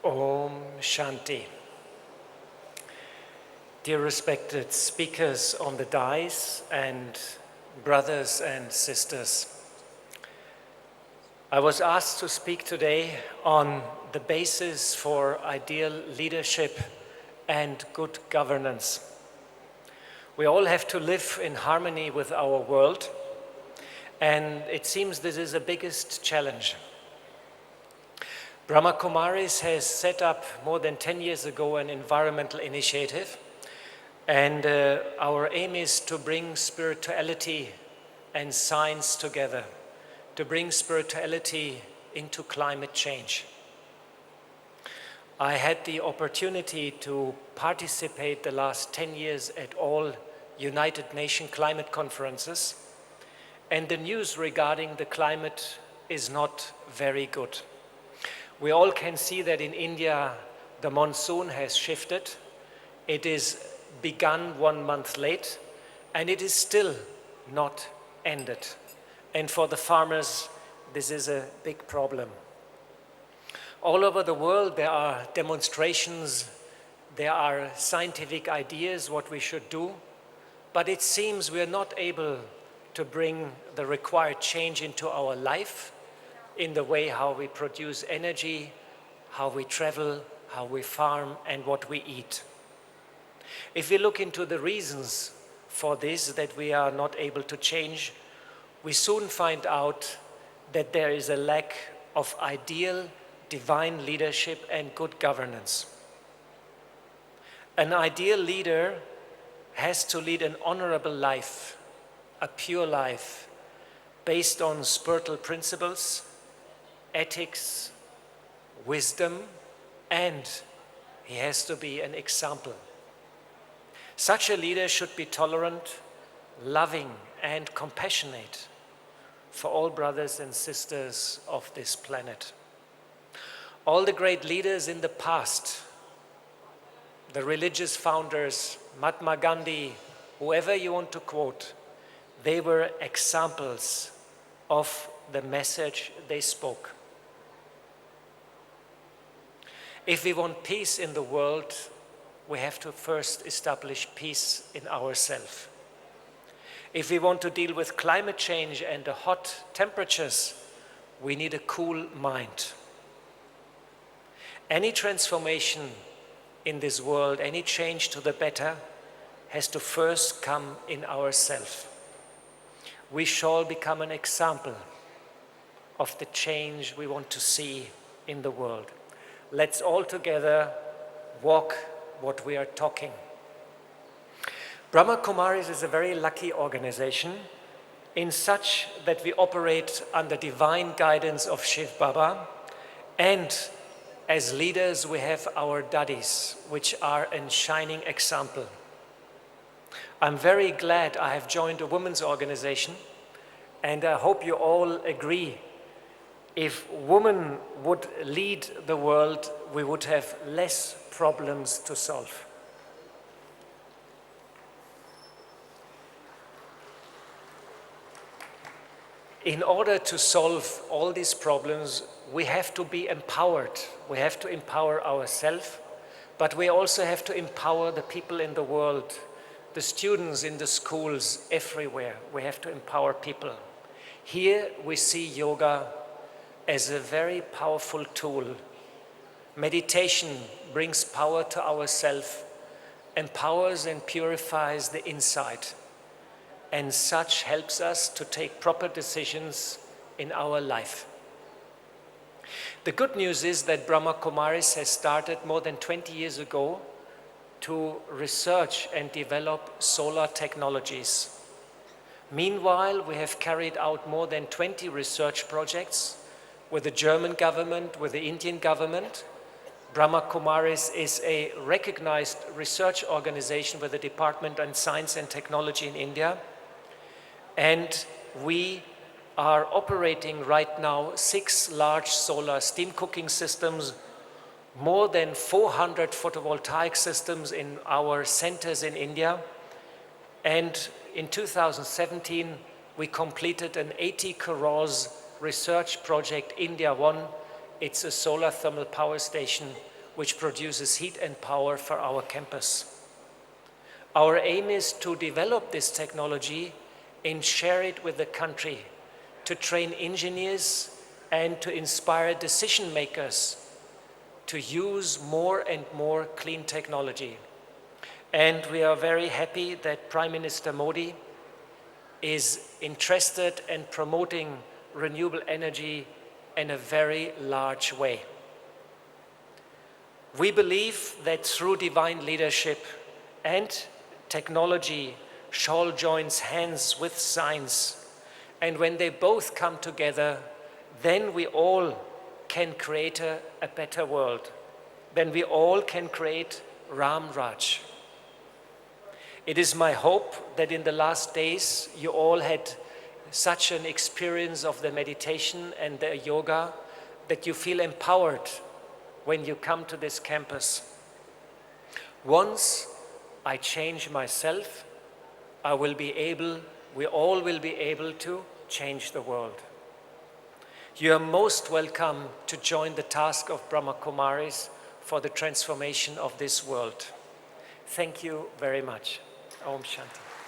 Om Shanti. Dear respected speakers on the dais and brothers and sisters, I was asked to speak today on the basis for ideal leadership and good governance. We all have to live in harmony with our world, and it seems this is the biggest challenge. Brahma Kumaris has set up more than 10 years ago an environmental initiative, and our aim is to bring spirituality and science together, to bring spirituality into climate change. I had the opportunity to participate the last 10 years at all United Nations climate conferences, and the news regarding the climate is not very good. We all can see that in India, the monsoon has shifted. It is begun 1 month late, and it is still not ended. And for the farmers, this is a big problem. All over the world, there are demonstrations, there are scientific ideas what we should do, but it seems we are not able to bring the required change into our life, in the way how we produce energy, how we travel, how we farm, and what we eat. If we look into the reasons for this, that we are not able to change, we soon find out that there is a lack of ideal divine leadership and good governance. An ideal leader has to lead an honorable life, a pure life, based on spiritual principles, ethics, wisdom, and he has to be an example. Such a leader should be tolerant, loving, and compassionate for all brothers and sisters of this planet. All the great leaders in the past, the religious founders, Mahatma Gandhi, whoever you want to quote, they were examples of the message they spoke. If we want peace in the world, we have to first establish peace in ourselves. If we want to deal with climate change and the hot temperatures, we need a cool mind. Any transformation in this world, any change to the better, has to first come in ourselves. We shall become an example of the change we want to see in the world. Let's all together walk what we are talking. Brahma Kumaris is a very lucky organization in such that we operate under divine guidance of Shiv Baba, and as leaders we have our daddies, which are a shining example. I'm very glad I have joined a women's organization, and I hope you all agree. If women would lead the world, we would have less problems to solve. In order to solve all these problems, we have to be empowered. We have to empower ourselves, but we also have to empower the people in the world, the students in the schools, everywhere. We have to empower people. Here we see yoga as a very powerful tool. Meditation brings power to ourselves, empowers and purifies the inside, and such helps us to take proper decisions in our life. The good news is that Brahma Kumaris has started more than 20 years ago to research and develop solar technologies. Meanwhile, we have carried out more than 20 research projects with the German government, with the Indian government. Brahma Kumaris is a recognized research organization with the Department of Science and Technology in India. And we are operating right now 6 large solar steam cooking systems, more than 400 photovoltaic systems in our centers in India. And in 2017, we completed an 80 crores research project, India One, it's a solar thermal power station which produces heat and power for our campus. Our aim is to develop this technology and share it with the country, to train engineers and to inspire decision makers to use more and more clean technology. And we are very happy that Prime Minister Modi is interested in promoting renewable energy in a very large way. We believe that through divine leadership and technology shall join hands with science, and when they both come together, then we all can create a better world. Then we all can create Ram Raj. It is my hope that in the last days you all had such an experience of the meditation and the yoga that you feel empowered when you come to this campus. Once I change myself, we all will be able to change the world. You are most welcome to join the task of Brahma Kumaris for the transformation of this world. Thank you very much. Om Shanti.